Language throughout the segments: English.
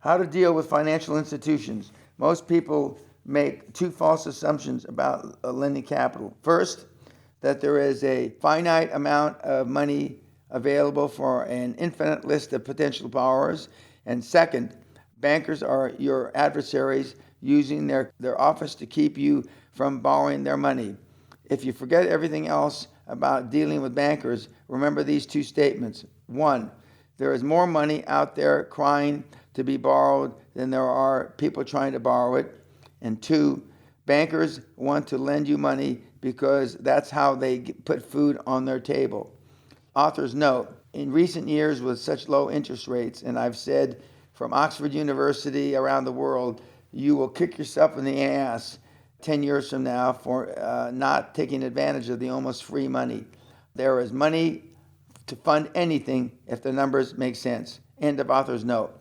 How to deal with financial institutions. Most people make two false assumptions about lending capital. First, that there is a finite amount of money available for an infinite list of potential borrowers. And second, bankers are your adversaries using their office to keep you from borrowing their money. If you forget everything else about dealing with bankers, remember these two statements. One, there is more money out there crying to be borrowed than there are people trying to borrow it. And two, bankers want to lend you money because that's how they put food on their table. Author's note, in recent years with such low interest rates, and I've said from Oxford University around the world, you will kick yourself in the ass 10 years from now for not taking advantage of the almost free money. There is money to fund anything if the numbers make sense. End of author's note.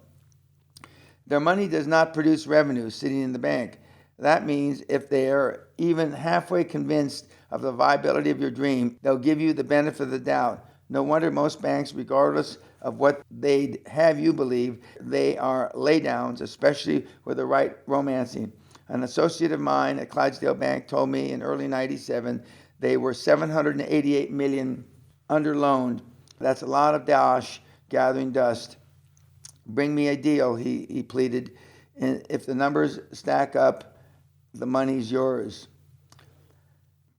Their money does not produce revenue sitting in the bank. That means if they are even halfway convinced of the viability of your dream, they'll give you the benefit of the doubt. No wonder most banks, regardless of what they'd have you believe, they are laydowns, especially with the right romancing. An associate of mine at Clydesdale Bank told me in early 97 they were $788 million underloaned. That's a lot of dosh gathering dust. Bring me a deal, he pleaded. And if the numbers stack up, the money's yours.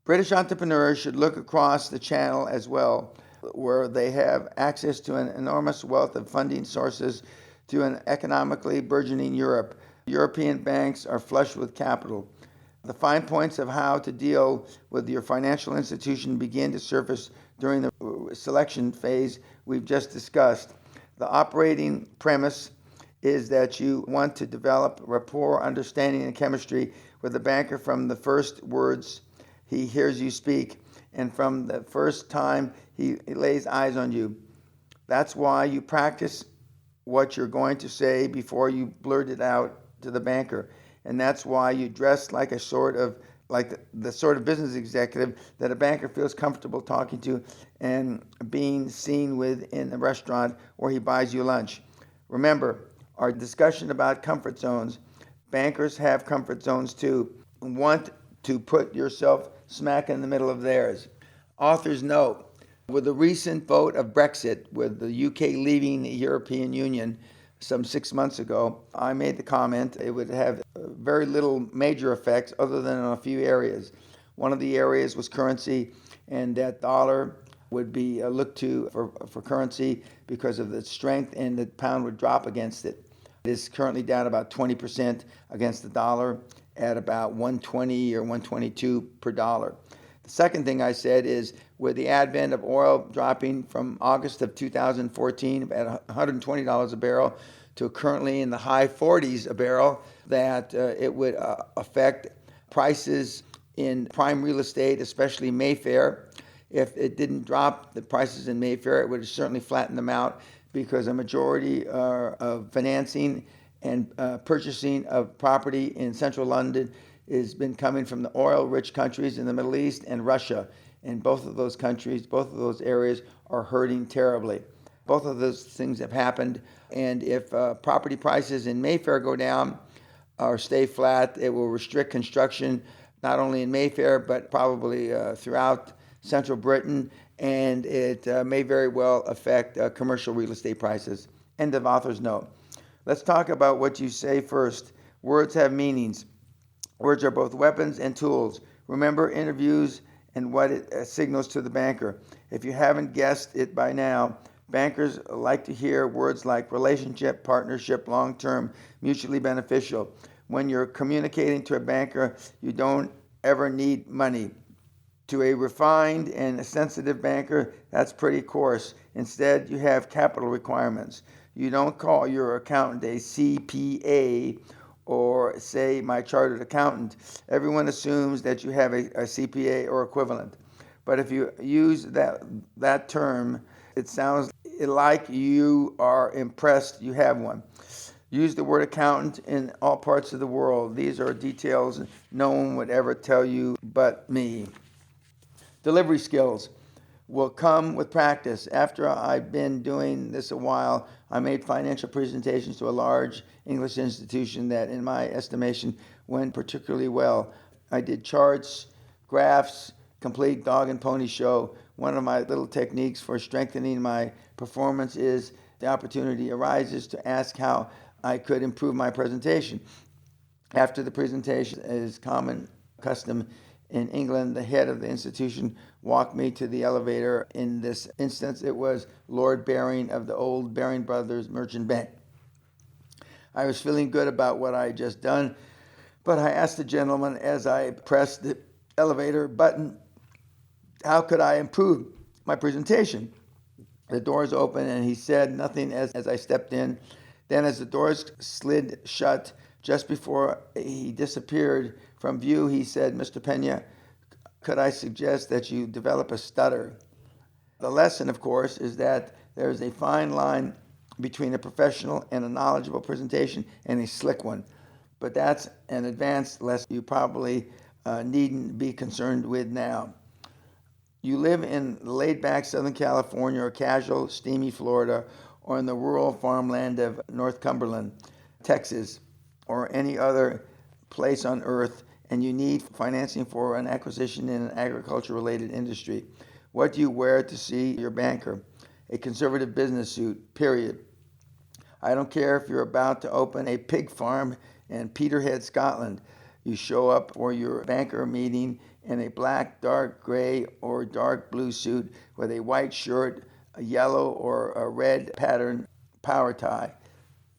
British entrepreneurs should look across the channel as well, where they have access to an enormous wealth of funding sources to an economically burgeoning Europe. European banks are flush with capital. The fine points of how to deal with your financial institution begin to surface during the selection phase we've just discussed. The operating premise is that you want to develop rapport, understanding, and chemistry with the banker from the first words he hears you speak and from the first time he lays eyes on you. That's why you practice what you're going to say before you blurt it out to the banker. And that's why you dress like the sort of business executive that a banker feels comfortable talking to and being seen with in the restaurant where he buys you lunch. Remember our discussion about comfort zones. Bankers have comfort zones too. Want to put yourself smack in the middle of theirs. Author's note, with the recent vote of Brexit, with the UK leaving the European Union some 6 months ago, I made the comment it would have very little major effects other than in a few areas. One of the areas was currency, and that dollar would be looked to for currency because of the strength, and the pound would drop against it. It is currently down about 20% against the dollar at about 120 or 122 per dollar. The second thing I said is with the advent of oil dropping from August of 2014 at $120 a barrel to currently in the high 40s a barrel, that it would affect prices in prime real estate, especially Mayfair. If it didn't drop the prices in Mayfair, it would certainly flatten them out because a majority of financing and purchasing of property in central London has been coming from the oil-rich countries in the Middle East and Russia. And both of those countries, both of those areas are hurting terribly. Both of those things have happened. And if property prices in Mayfair go down or stay flat, it will restrict construction not only in Mayfair, but probably throughout central Britain. And it may very well affect commercial real estate prices. End of author's note. Let's talk about what you say first. Words have meanings. Words are both weapons and tools. Remember interviews and what it signals to the banker. If you haven't guessed it by now, bankers like to hear words like relationship, partnership, long-term, mutually beneficial. When you're communicating to a banker, you don't ever need money. To a refined and a sensitive banker, that's pretty coarse. Instead, you have capital requirements. You don't call your accountant a CPA or say my chartered accountant. Everyone assumes that you have a CPA or equivalent. But if you use that term, it sounds like you are impressed you have one. Use the word accountant in all parts of the world. These are details no one would ever tell you but me. Delivery skills. will come with practice. After I've been doing this a while, I made financial presentations to a large English institution that, in my estimation, went particularly well. I did charts, graphs, complete dog and pony show. One of my little techniques for strengthening my performance is the opportunity arises to ask how I could improve my presentation. After the presentation, as common custom in England, the head of the institution walked me to the elevator. In this instance, it was Lord Baring of the old Baring Brothers Merchant Bank. I was feeling good about what I had just done, but I asked the gentleman as I pressed the elevator button, how could I improve my presentation? The doors opened and he said nothing as I stepped in. Then as the doors slid shut, just before he disappeared from view, he said, "Mr. Pena, could I suggest that you develop a stutter?" The lesson, of course, is that there is a fine line between a professional and a knowledgeable presentation and a slick one. But that's an advanced lesson you probably needn't be concerned with now. You live in laid-back Southern California or casual, steamy Florida, or in the rural farmland of North Cumberland, Texas, or any other place on earth, and you need financing for an acquisition in an agriculture-related industry. What do you wear to see your banker? A conservative business suit, period. I don't care if you're about to open a pig farm in Peterhead, Scotland. You show up for your banker meeting in a black, dark gray, or dark blue suit with a white shirt, a yellow or a red pattern power tie,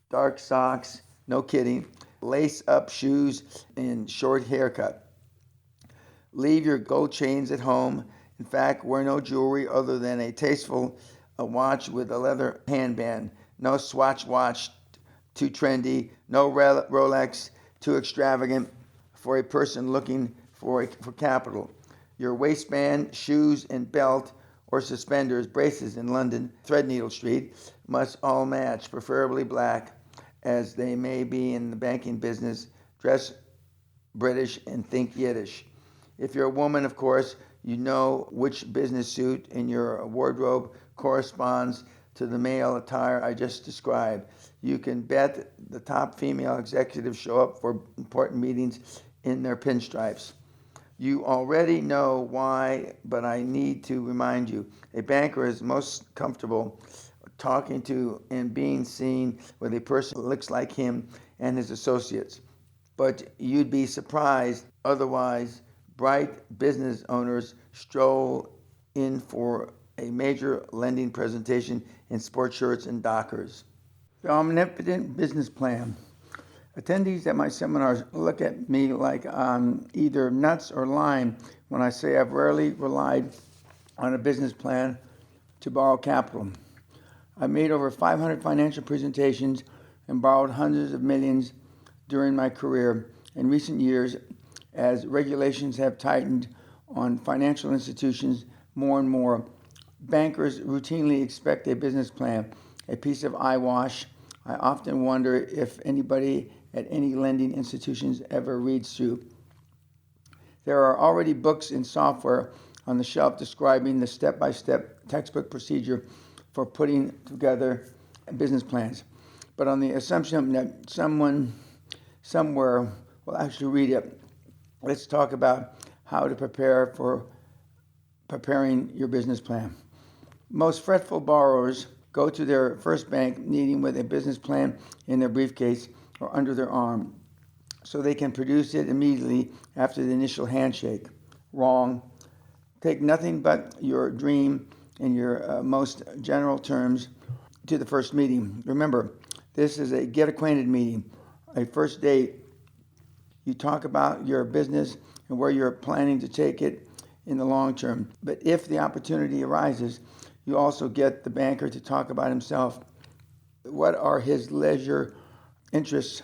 dark socks, no kidding, lace-up shoes, and short haircut. Leave your gold chains at home. In fact, wear no jewelry other than a tasteful watch with a leather handband. No Swatch watch, too trendy. No Rolex, too extravagant for a person looking for capital. Your waistband, shoes, and belt or suspenders, braces in London, Threadneedle Street, must all match, preferably black, as they may be in the banking business. Dress British and think Yiddish. If you're a woman, of course, you know which business suit in your wardrobe corresponds to the male attire I just described. You can bet the top female executives show up for important meetings in their pinstripes. You already know why, but I need to remind you. A banker is most comfortable talking to and being seen with a person who looks like him and his associates. But you'd be surprised otherwise. Bright business owners stroll in for a major lending presentation in sport shirts and Dockers. The omnipotent business plan. Attendees at my seminars look at me like I'm either nuts or lying when I say I've rarely relied on a business plan to borrow capital. I made over 500 financial presentations and borrowed hundreds of millions during my career. In recent years, as regulations have tightened on financial institutions more and more, bankers routinely expect a business plan, a piece of eyewash. I often wonder if anybody at any lending institutions ever reads through. There are already books and software on the shelf describing the step-by-step textbook procedure for putting together business plans. But on the assumption that someone somewhere will actually read it, let's talk about how to prepare for preparing your business plan. Most fretful borrowers go to their first bank meeting with a business plan in their briefcase or under their arm so they can produce it immediately after the initial handshake. Wrong. Take nothing but your dream in your most general terms to the first meeting. Remember, this is a get acquainted meeting, a first date. You talk about your business and where you're planning to take it in the long term. But if the opportunity arises, you also get the banker to talk about himself. What are his leisure interests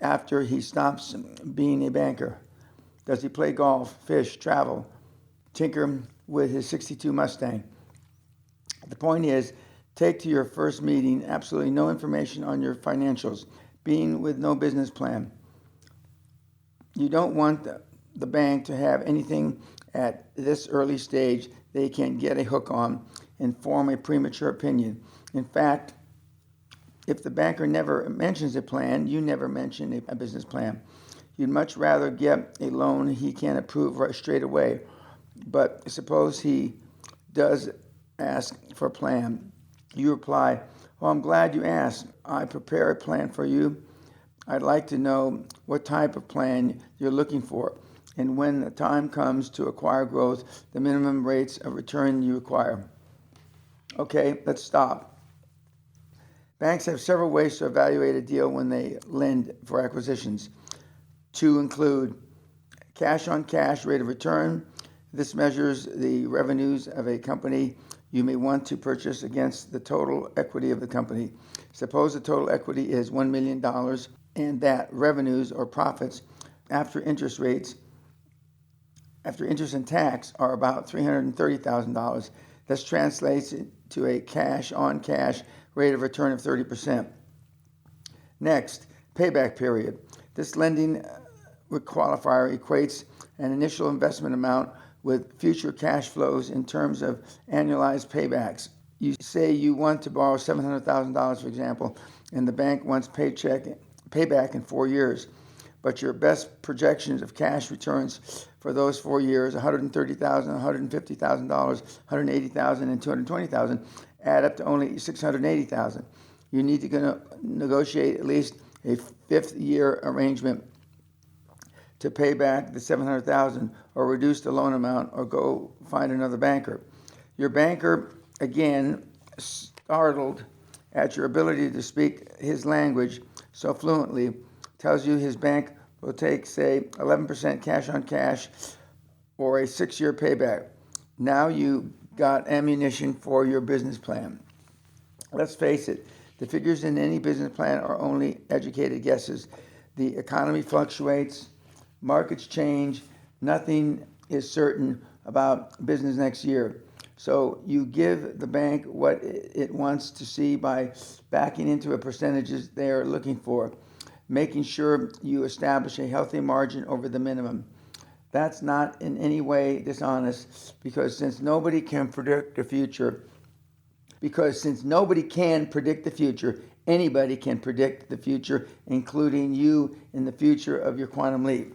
after he stops being a banker? Does he play golf, fish, travel, tinker with his 62 Mustang? The point is, take to your first meeting absolutely no information on your financials, being with no business plan. You don't want the bank to have anything at this early stage they can get a hook on and form a premature opinion. In fact, if the banker never mentions a plan, you never mention a business plan. You'd much rather get a loan he can approve right straight away. But suppose he does ask for a plan. You reply, "Well, I'm glad you asked. I prepare a plan for you. I'd like to know what type of plan you're looking for, and when the time comes to acquire growth, the minimum rates of return you require." Okay, let's stop. Banks have several ways to evaluate a deal when they lend for acquisitions. Two include cash-on-cash rate of return. This measures the revenues of a company you may want to purchase against the total equity of the company. Suppose the total equity is $1 million and that revenues or profits after interest and tax are about $330,000. This translates to a cash-on-cash rate of return of 30%. Next, payback period. This lending qualifier equates an initial investment amount with future cash flows in terms of annualized paybacks. You say you want to borrow $700,000, for example, and the bank wants payback in 4 years. But your best projections of cash returns for those 4 years, $130,000, $150,000, $180,000, and $220,000, add up to only $680,000. You need to negotiate at least a fifth-year arrangement to pay back the $700,000 or reduce the loan amount or go find another banker. Your banker, again, startled at your ability to speak his language so fluently, tells you his bank will take, say, 11% cash on cash or a 6-year payback. Now you got ammunition for your business plan. Let's face it, the figures in any business plan are only educated guesses. The economy fluctuates, markets change, nothing is certain about business next year. So you give the bank what it wants to see by backing into the percentages they are looking for, making sure you establish a healthy margin over the minimum. That's not in any way dishonest because since nobody can predict the future, anybody can predict the future, including you in the future of your quantum leap.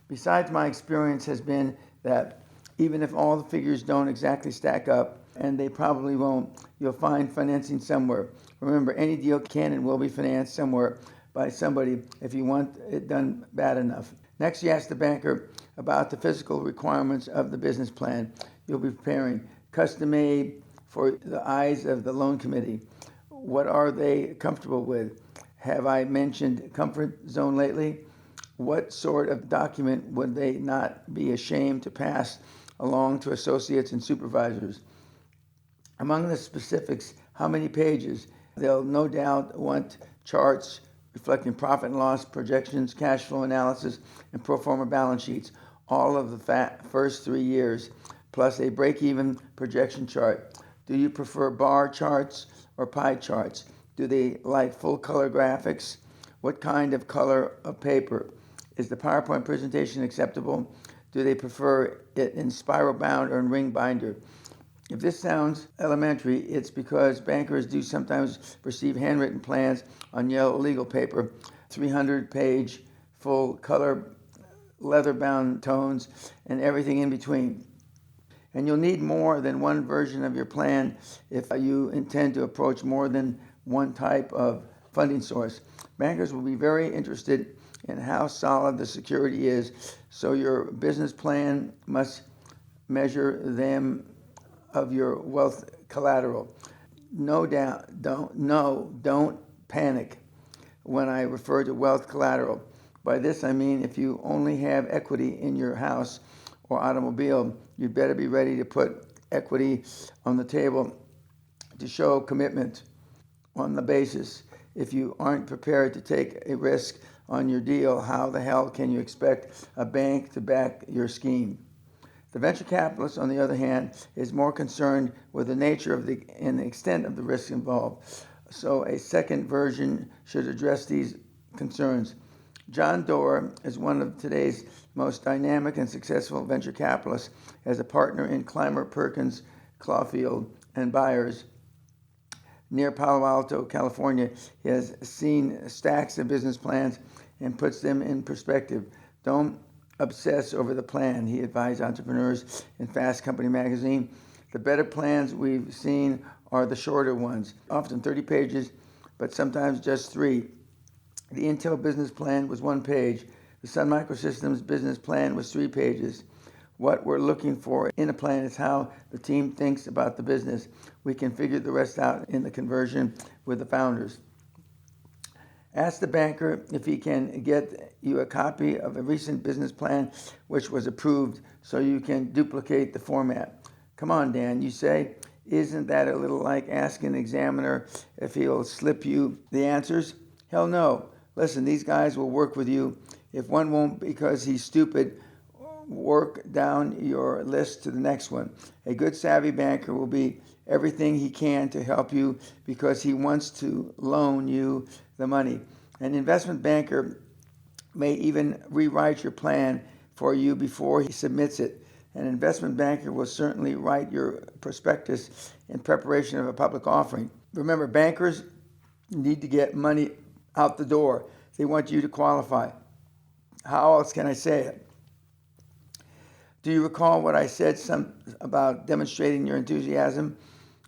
Besides, my experience has been that even if all the figures don't exactly stack up, and they probably won't, you'll find financing somewhere. Remember, any deal can and will be financed somewhere by somebody if you want it done bad enough. Next, you ask the banker about the physical requirements of the business plan you'll be preparing, custom-made for the eyes of the loan committee. What are they comfortable with? Have I mentioned comfort zone lately? What sort of document would they not be ashamed to pass along to associates and supervisors? Among the specifics, how many pages? They'll no doubt want charts reflecting profit and loss projections, cash flow analysis, and pro forma balance sheets, all of the first 3 years, plus a break-even projection chart. Do you prefer bar charts or pie charts? Do they like full-color graphics? What kind of color of paper? Is the PowerPoint presentation acceptable? Do they prefer it in spiral bound or in ring binder? If this sounds elementary, it's because bankers do sometimes receive handwritten plans on yellow legal paper, 300-page full-color leather-bound tones, and everything in between. And you'll need more than one version of your plan if you intend to approach more than one type of funding source. Bankers will be very interested in how solid the security is, so your business plan must measure them of your wealth collateral. Don't panic when I refer to wealth collateral. By this I mean if you only have equity in your house or automobile, you'd better be ready to put equity on the table to show commitment on the basis. If you aren't prepared to take a risk on your deal, how the hell can you expect a bank to back your scheme? The venture capitalist, on the other hand, is more concerned with the nature of and the extent of the risk involved. So a second version should address these concerns. John Doerr is one of today's most dynamic and successful venture capitalists as a partner in Clymer Perkins Caulfield and Byers near Palo Alto, California. He has seen stacks of business plans and puts them in perspective. Don't obsess over the plan, he advised entrepreneurs in Fast Company magazine. The better plans we've seen are the shorter ones, often 30 pages, but sometimes just 3. The Intel business plan was 1 page. The Sun Microsystems business plan was 3 pages. What we're looking for in a plan is how the team thinks about the business. We can figure the rest out in the conversion with the founders. Ask the banker if he can get you a copy of a recent business plan which was approved so you can duplicate the format. Come on, Dan, you say. Isn't that a little like asking an examiner if he'll slip you the answers? Hell no. Listen, these guys will work with you. If one won't because he's stupid, work down your list to the next one. A good savvy banker will be everything he can to help you because he wants to loan you the money. An investment banker may even rewrite your plan for you before he submits it. An investment banker will certainly write your prospectus in preparation of a public offering. Remember, bankers need to get money out the door. They want you to qualify. How else can I say it? Do you recall what I said about demonstrating your enthusiasm?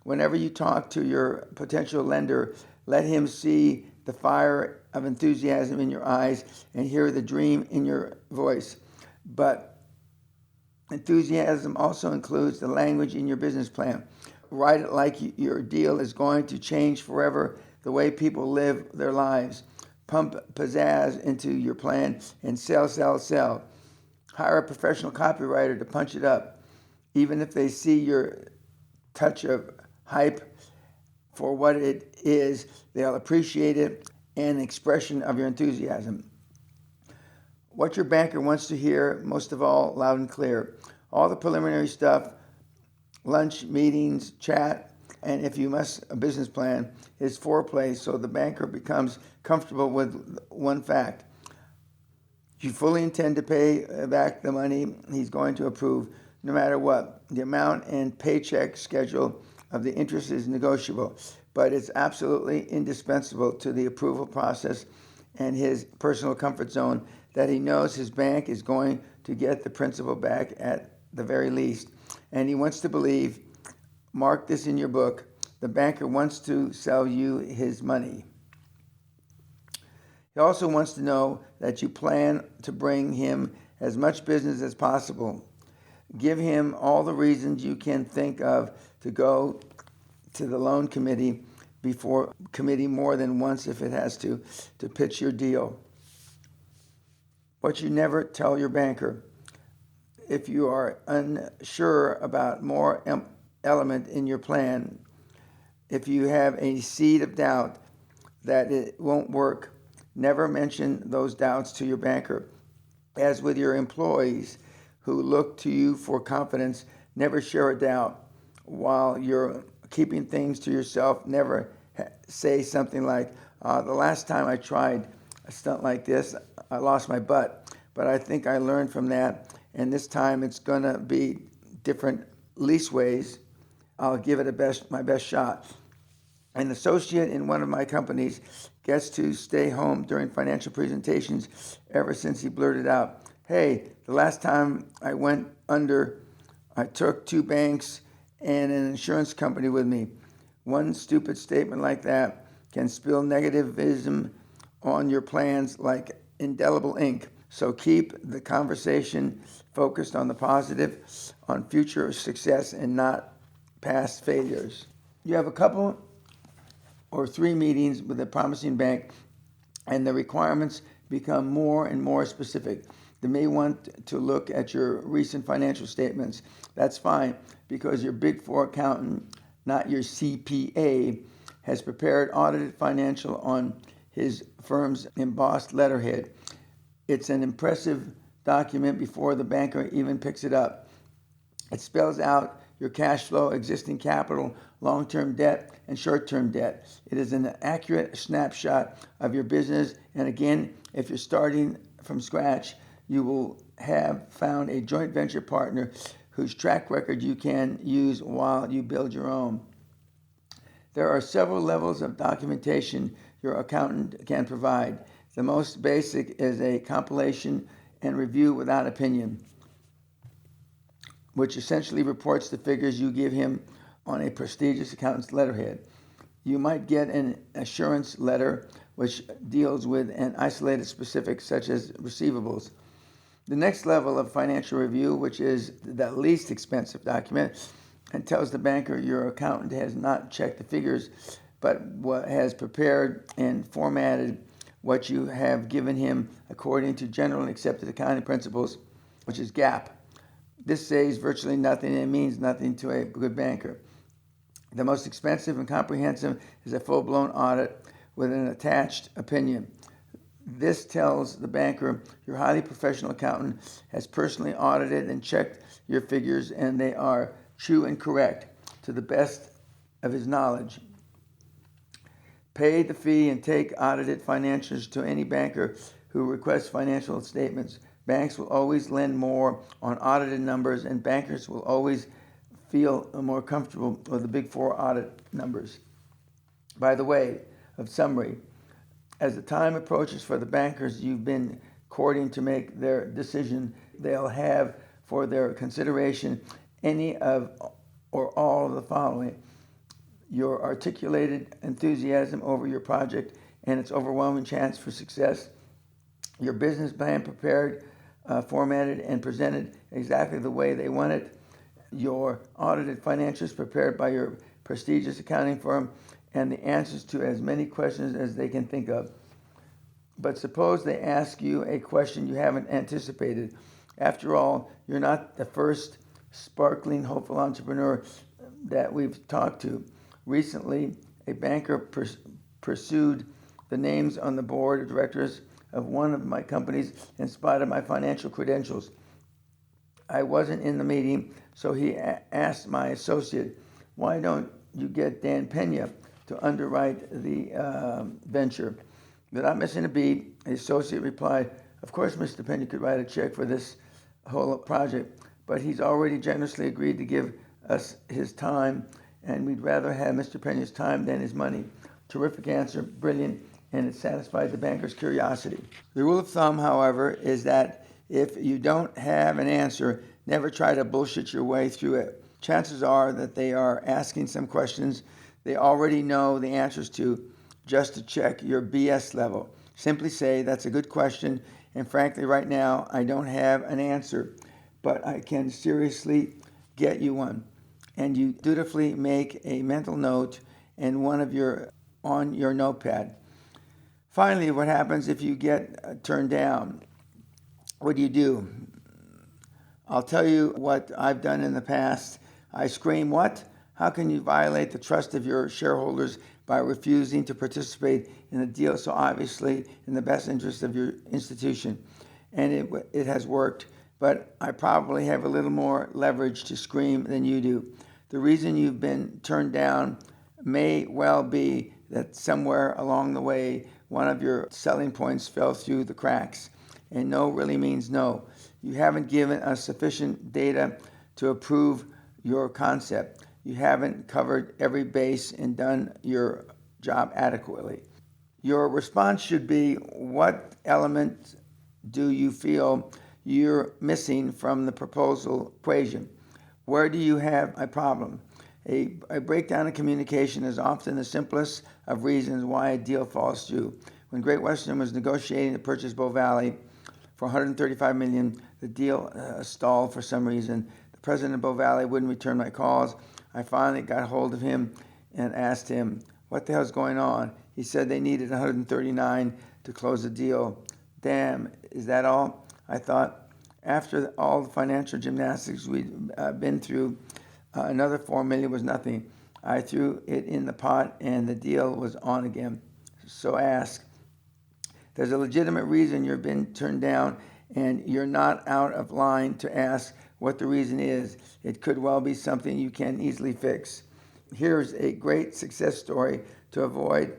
Whenever you talk to your potential lender, let him see the fire of enthusiasm in your eyes and hear the dream in your voice. But enthusiasm also includes the language in your business plan. Write it like your deal is going to change forever the way people live their lives. Pump pizzazz into your plan and sell. Hire a professional copywriter to punch it up. Even if they see your touch of hype for what it is, they'll appreciate it and an expression of your enthusiasm. What your banker wants to hear, most of all, loud and clear. All the preliminary stuff, lunch, meetings, chat, and if you must, a business plan, is foreplay so the banker becomes comfortable with one fact. You fully intend to pay back the money he's going to approve, no matter what. The amount and paycheck schedule of the interest is negotiable, but it's absolutely indispensable to the approval process and his personal comfort zone that he knows his bank is going to get the principal back at the very least. And he wants to believe, mark this in your book, the banker wants to sell you his money. He also wants to know that you plan to bring him as much business as possible. Give him all the reasons you can think of to go to the loan committee more than once if it has to pitch your deal. But you never tell your banker. If you are unsure about more element in your plan, if you have a seed of doubt that it won't work, never mention those doubts to your banker. As with your employees who look to you for confidence, never share a doubt. While you're keeping things to yourself, never say something like, the last time I tried a stunt like this, I lost my butt. But I think I learned from that, and this time it's going to be different leastways. I'll give it my best shot. An associate in one of my companies gets to stay home during financial presentations ever since he blurted out, hey, the last time I went under, I took 2 banks and an insurance company with me. One stupid statement like that can spill negativism on your plans like indelible ink. So keep the conversation focused on the positive, on future success and not past failures. You have a couple or 3 meetings with a promising bank, and the requirements become more and more specific. They may want to look at your recent financial statements. That's fine, because your Big Four accountant, not your CPA, has prepared audited financial on his firm's embossed letterhead. It's an impressive document before the banker even picks it up. It spells out your cash flow, existing capital, long-term debt, and short-term debt. It is an accurate snapshot of your business. And again, if you're starting from scratch, you will have found a joint venture partner whose track record you can use while you build your own. There are several levels of documentation your accountant can provide. The most basic is a compilation and review without opinion, which essentially reports the figures you give him on a prestigious accountant's letterhead. You might get an assurance letter, which deals with an isolated specific, such as receivables. The next level of financial review, which is the least expensive document, and tells the banker your accountant has not checked the figures, but has prepared and formatted what you have given him according to generally accepted accounting principles, which is GAAP. This says virtually nothing and means nothing to a good banker. The most expensive and comprehensive is a full-blown audit with an attached opinion. This tells the banker your highly professional accountant has personally audited and checked your figures and they are true and correct to the best of his knowledge. Pay the fee and take audited financials to any banker who requests financial statements. Banks will always lend more on audited numbers, and bankers will always feel more comfortable with the Big Four audit numbers. By the way, of summary, as the time approaches for the bankers you've been courting to make their decision, they'll have for their consideration any of or all of the following: your articulated enthusiasm over your project and its overwhelming chance for success, your business plan prepared, formatted, and presented exactly the way they want it, your audited financials prepared by your prestigious accounting firm, and the answers to as many questions as they can think of. But suppose they ask you a question you haven't anticipated. After all, you're not the first sparkling, hopeful entrepreneur that we've talked to. Recently, a banker pursued the names on the board of directors of one of my companies in spite of my financial credentials. I wasn't in the meeting, so he asked my associate, "Why don't you get Dan Pena to underwrite the venture?" Without missing a beat, the associate replied, "Of course Mr. Pena could write a check for this whole project, but he's already generously agreed to give us his time, and we'd rather have Mr. Pena's time than his money." Terrific answer, brilliant, and it satisfied the banker's curiosity. The rule of thumb, however, is that if you don't have an answer, never try to bullshit your way through it. Chances are that they are asking some questions they already know the answers to, just to check your BS level. Simply say, "That's a good question, and frankly, right now, I don't have an answer, but I can seriously get you one." And you dutifully make a mental note and on your notepad. Finally, what happens if you get turned down? What do? I'll tell you what I've done in the past. I scream, "What? How can you violate the trust of your shareholders by refusing to participate in a deal so obviously in the best interest of your institution?" And it has worked, but I probably have a little more leverage to scream than you do. The reason you've been turned down may well be that somewhere along the way, one of your selling points fell through the cracks. And no really means no. You haven't given us sufficient data to approve your concept. You haven't covered every base and done your job adequately. Your response should be, what element do you feel you're missing from the proposal equation? Where do you have a problem? A breakdown in communication is often the simplest of reasons why a deal falls through. When Great Western was negotiating to purchase Bow Valley for $135 million, the deal stalled for some reason. The president of Bow Valley wouldn't return my calls. I finally got hold of him and asked him, "What the hell's going on?" He said they needed 139 to close the deal. Damn, is that all? I thought, after all the financial gymnastics we'd been through, another $4 million was nothing. I threw it in the pot and the deal was on again. So ask. There's a legitimate reason you've been turned down, and you're not out of line to ask what the reason is. It could well be something you can easily fix. Here's a great success story to avoid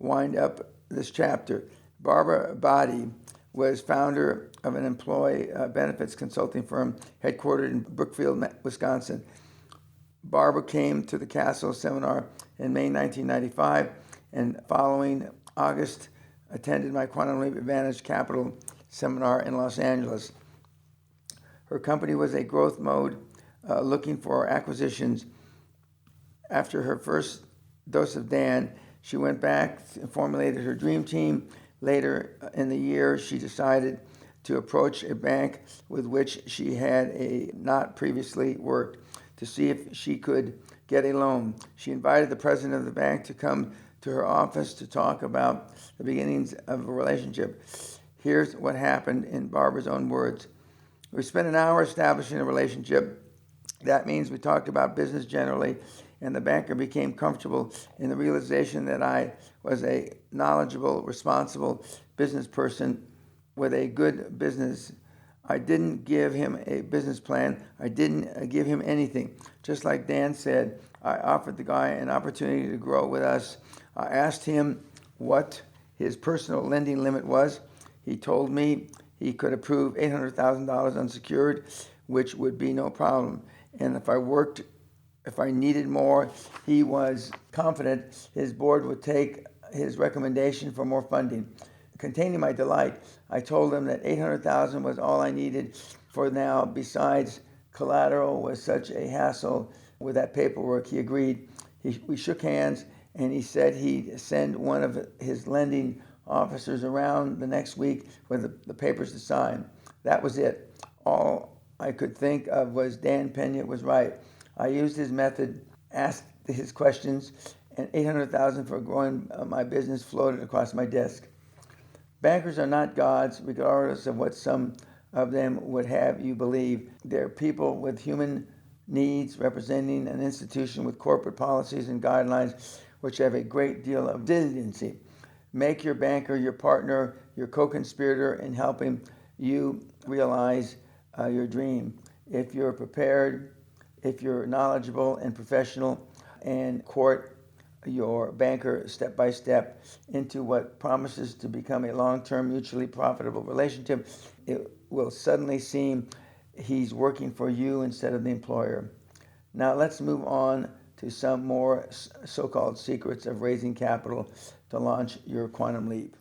wind up this chapter. Barbara Body was founder of an employee benefits consulting firm headquartered in Brookfield, Wisconsin. Barbara came to the Castle seminar in May 1995, and following August attended my Quantum Leap Advantage Capital seminar in Los Angeles. Her company was a growth mode, looking for acquisitions. After her first dose of Dan, she went back and formulated her dream team. Later in the year, she decided to approach a bank with which she had not previously worked to see if she could get a loan. She invited the president of the bank to come to her office to talk about the beginnings of a relationship. Here's what happened in Barbara's own words. We spent an hour establishing a relationship. That means we talked about business generally, and the banker became comfortable in the realization that I was a knowledgeable, responsible business person with a good business. I didn't give him a business plan. I didn't give him anything. Just like Dan said, I offered the guy an opportunity to grow with us. I asked him what his personal lending limit was. He told me he could approve $800,000 unsecured, which would be no problem. And if I needed more, he was confident his board would take his recommendation for more funding. Containing my delight, I told him that $800,000 was all I needed for now. Besides, collateral was such a hassle with that paperwork. He agreed. We shook hands, and he said he'd send one of his lending officers around the next week with the papers to sign. That was it. All I could think of was Dan Pena was right. I used his method, asked his questions, and $800,000 for growing my business floated across my desk. Bankers are not gods, regardless of what some of them would have you believe. They're people with human needs, representing an institution with corporate policies and guidelines which have a great deal of diligency. Make your banker your partner, your co-conspirator in helping you realize your dream. If you're prepared, if you're knowledgeable and professional, and court your banker step by step into what promises to become a long-term mutually profitable relationship, it will suddenly seem he's working for you instead of the employer. Now let's move on to some more so-called secrets of raising capital to launch your quantum leap.